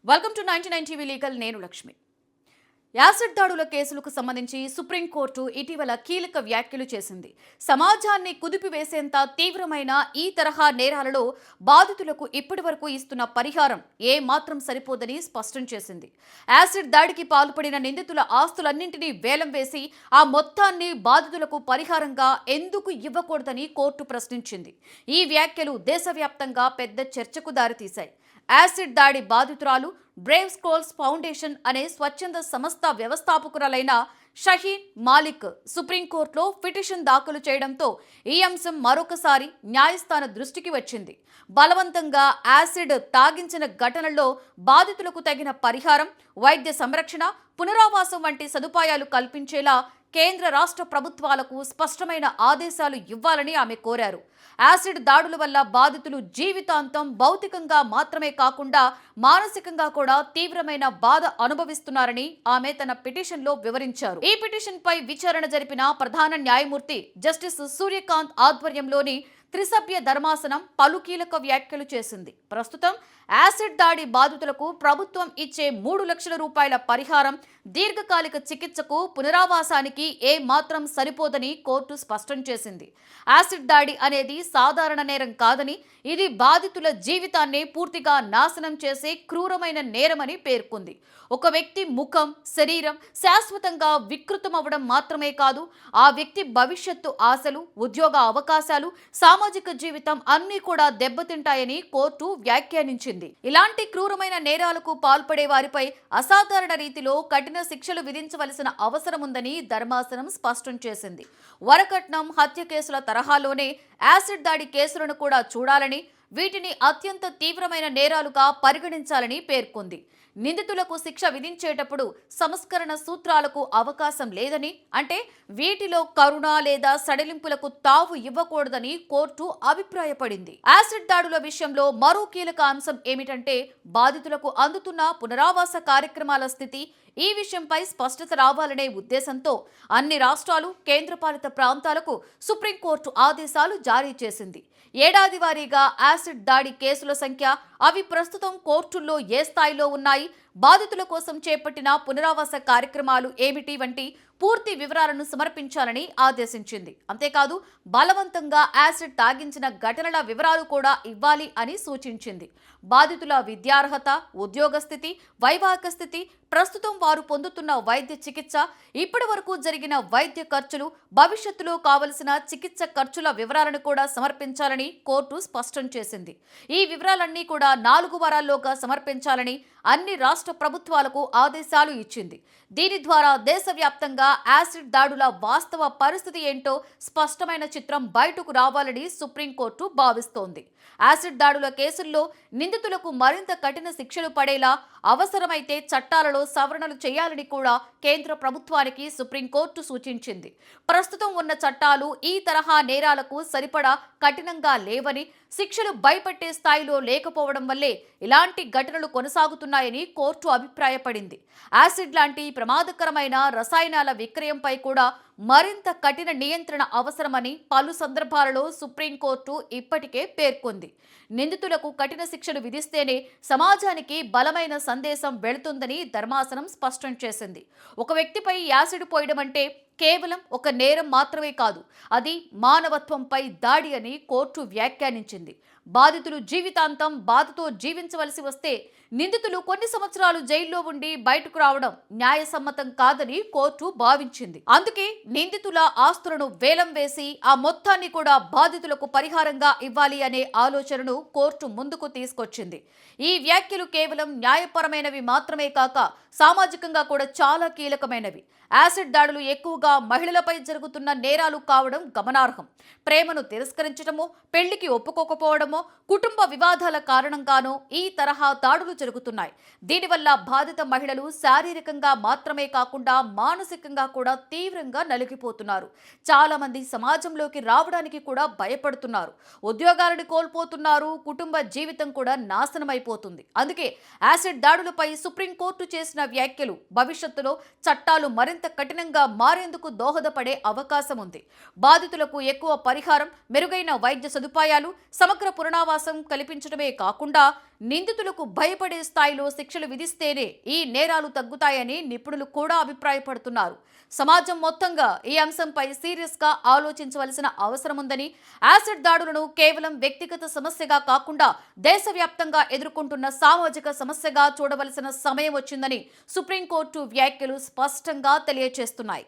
Welcome to 99 TV legal. నేను Lakshmi. Acid దాడుల కేసులకు సంబంధించి సుప్రీంకోర్టు ఇటీవల కీలక వ్యాఖ్యలు చేసింది. సమాజాన్ని కుదిపివేసేంత తీవ్రమైన ఈ తరహా నేరాలలో బాధితులకు ఇప్పటివరకు ఇస్తున్న పరిహారం ఏ మాత్రం సరిపోదని స్పష్టం చేసింది. యాసిడ్ దాడికి పాల్పడిన నిందితుల ఆస్తులన్నింటినీ వేలం వేసి ఆ మొత్తాన్ని బాధితులకు పరిహారంగా ఎందుకు ఇవ్వకూడదని కోర్టు ప్రశ్నించింది. ఈ వ్యాఖ్యలు దేశవ్యాప్తంగా పెద్ద చర్చకు దారితీశాయి. యాసిడ్ దాడి బాధితురాలు బ్రేవ్ స్క్రోల్స్ ఫౌండేషన్ అనే స్వచ్ఛంద సంస్థ వ్యవస్థాపకురాలైన షహీన్ మాలిక్ సుప్రీంకోర్టులో పిటిషన్ దాఖలు చేయడంతో ఈ అంశం మరొకసారి న్యాయస్థాన దృష్టికి వచ్చింది. బలవంతంగా యాసిడ్ తాగించిన ఘటనల్లో బాధితులకు తగిన పరిహారం, వైద్య సంరక్షణ, పునరావాసం వంటి సదుపాయాలు కల్పించేలా కేంద్ర రాష్ట్ర ప్రభుత్వాలకు స్పష్టమైన ఆదేశాలు ఇవ్వాలని ఆమె కోరారు. యాసిడ్ దాడుల వల్ల బాధితులు జీవితాంతం భౌతికంగా మాత్రమే కాకుండా మానసికంగా కూడా తీవ్రమైన బాధ అనుభవిస్తున్నారని ఆమె తన పిటిషన్లో వివరించారు. ఈ పిటిషన్ పై విచారణ జరిపిన ప్రధాన న్యాయమూర్తి జస్టిస్ సూర్యకాంత్ ఆధ్వర్యంలోని త్రిసభ్య ధర్మాసనం పలు కీలక వ్యాఖ్యలు చేసింది. ప్రస్తుతం యాసిడ్ దాడి బాధితులకు ప్రభుత్వం ఇచ్చే 3 లక్షల రూపాయల పరిహారం దీర్ఘకాలిక చికిత్సకు, పునరావాసానికి ఏ మాత్రం సరిపోదని కోర్టు స్పష్టం చేసింది. యాసిడ్ దాడి అనేది సాధారణ నేరం కాదని, ఇది బాధితుల జీవితాన్ని పూర్తిగా నాశనం చేసే క్రూరమైన నేరమని పేర్కొంది. ఒక వ్యక్తి ముఖం, శరీరం శాశ్వతంగా వికృతమవ్వడం మాత్రమే కాదు, ఆ వ్యక్తి భవిష్యత్తు ఆశలు, ఉద్యోగ అవకాశాలు, సామాజిక జీవితం అన్నీ కూడా దెబ్బతింటాయని కోర్టు వ్యాఖ్యానించింది. ఇలాంటి క్రూరమైన నేరాలకు పాల్పడే వారిపై అసాధారణ రీతిలో కఠిన శిక్షలు విధించవలసిన అవసరం ఉందని ధర్మాసనం స్పష్టం చేసింది. వరకట్నం, హత్య కేసుల తరహాలోనే యాసిడ్ దాడి కేసులను కూడా చూడాలని, వీటిని అత్యంత తీవ్రమైన నేరాలుగా పరిగణించాలని పేర్కొంది. నిందితులకు శిక్ష విధించేటప్పుడు సంస్కరణ సూత్రాలకు అవకాశం లేదని, అంటే వీటిలో కరుణ లేదా సడలింపులకు తావు ఇవ్వకూడదని కోర్టు అభిప్రాయపడింది. యాసిడ్ దాడుల విషయంలో మరో కీలక అంశం ఏమిటంటే బాధితులకు అందుతున్న పునరావాస కార్యక్రమాల స్థితి. ఈ విషయంపై స్పష్టత రావాలనే ఉద్దేశంతో అన్ని రాష్ట్రాలు, కేంద్రపాలిత ప్రాంతాలకు సుప్రీంకోర్టు ఆదేశాలు జారీ చేసింది. ఏడాది వారీగా యాసిడ్ దాడి కేసుల సంఖ్య, అవి ప్రస్తుతం కోర్టుల్లో ఏ స్థాయిలో ఉన్నాయి, బాధితుల కోసం చేపట్టిన పునరావాస కార్యక్రమాలు ఏమిటి వంటి పూర్తి వివరాలను సమర్పించాలని ఆదేశించింది. అంతేకాదు బలవంతంగా యాసిడ్ తాగించిన ఘటనల వివరాలు కూడా ఇవ్వాలి అని సూచించింది. బాధితుల విద్యార్హత, ఉద్యోగ స్థితి, వైవాహిక స్థితి, ప్రస్తుతం వారు పొందుతున్న వైద్య చికిత్స, ఇప్పటి వరకు జరిగిన వైద్య ఖర్చులు, భవిష్యత్తులో కావలసిన చికిత్స ఖర్చుల వివరాలను కూడా సమర్పించాలని కోర్టు స్పష్టం చేసింది. ఈ వివరాలన్నీ కూడా 4 వారాల్లోగా సమర్పించాలని అన్ని రాష్ట్ర ప్రభుత్వాలకు ఆదేశాలు ఇచ్చింది. దీని ద్వారా దేశవ్యాప్తంగా యాసిడ్ దాడుల వాస్తవ పరిస్థితి ఏంటో స్పష్టమైన చిత్రం బయటకు రావాలని సుప్రీంకోర్టు భావిస్తోంది. యాసిడ్ దాడుల కేసుల్లో నిందితులకు మరింత కఠిన శిక్షలు పడేలా, అవసరమైతే చట్టాలలో సవరణలు చేయాలని కూడా కేంద్ర ప్రభుత్వానికి సుప్రీంకోర్టు సూచించింది. ప్రస్తుతం ఉన్న చట్టాలు ఈ తరహా నేరాలకు సరిపడా కఠినంగా లేవని, శిక్షలు భయపెట్టే స్థాయిలో లేకపోవడం వల్లే ఇలాంటి ఘటనలు కొనసాగుతున్నాయని కోర్టు అభిప్రాయపడింది. యాసిడ్ లాంటి ప్రమాదకరమైన రసాయనాల విక్రయంపై కూడా మరింత కఠిన నియంత్రణ అవసరమని పలు సందర్భాలలో సుప్రీంకోర్టు ఇప్పటికే పేర్కొంది. నిందితులకు కఠిన శిక్షలు విధిస్తేనే సమాజానికి బలమైన సందేశం వెళుతుందని ధర్మాసనం స్పష్టం చేసింది. ఒక వ్యక్తిపై యాసిడ్ పోయడం అంటే కేవలం ఒక నేరం మాత్రమే కాదు, అది మానవత్వంపై దాడి అని కోర్టు వ్యాఖ్యానించింది. బాధితులు జీవితాంతం బాధతో జీవించవలసి వస్తే నిందితులు కొన్ని సంవత్సరాలు జైల్లో ఉండి బయటకు రావడం న్యాయసమ్మతం కాదని కోర్టు భావించింది. అందుకే నిందితుల ఆస్తులను వేలం వేసి ఆ మొత్తాన్ని కూడా బాధితులకు పరిహారంగా ఇవ్వాలి అనే ఆలోచనను కోర్టు ముందుకు తీసుకొచ్చింది. ఈ వ్యాఖ్యలు కేవలం న్యాయపరమైనవి మాత్రమే కాక సామాజికంగా కూడా చాలా కీలకమైనవి. యాసిడ్ దాడులు ఎక్కువగా మహిళలపై జరుగుతున్న నేరాలు కావడం గమనార్హం. ప్రేమను తిరస్కరించడమో, పెళ్లికి ఒప్పుకోకపోవడమో, కుటుంబ వివాదాల కారణంగానో ఈ తరహా దాడులు జరుగుతున్నాయి. దీనివల్ల బాధిత మహిళలు శారీరకంగా మాత్రమే కాకుండా మానసికంగా కూడా తీవ్రంగా నలిగిపోతున్నారు. చాలా మంది సమాజంలోకి రావడానికి కూడా భయపడుతున్నారు. ఉద్యోగాలను కోల్పోతున్నారు. కుటుంబ జీవితం కూడా నాశనమైపోతుంది. అందుకే యాసిడ్ దాడులపై సుప్రీంకోర్టు చేసిన వ్యాఖ్యలు భవిష్యత్తులో చట్టాలు మరింత కఠినంగా మారేందుకు దోహదపడే అవకాశం ఉంది. బాధితులకు ఎక్కువ పరిహారం, మెరుగైన వైద్య సదుపాయాలు, సమగ్ర పునరావాసం కల్పించడమే కాకుండా నిందితులకు భయపడే స్థాయిలో శిక్షలు విధిస్తేనే ఈ నేరాలు తగ్గుతాయని నిపుణులు కూడా అభిప్రాయపడుతున్నారు. సమాజం మొత్తంగా ఈ అంశంపై సీరియస్ గా ఆలోచించవలసిన అవసరం ఉందని, యాసిడ్ దాడులను కేవలం వ్యక్తిగత సమస్యగా కాకుండా దేశవ్యాప్తంగా ఎదుర్కొంటున్న సామాజిక సమస్యగా చూడవలసిన సమయం వచ్చిందని సుప్రీంకోర్టు వ్యాఖ్యలు స్పష్టంగా తెలియజేస్తున్నాయి.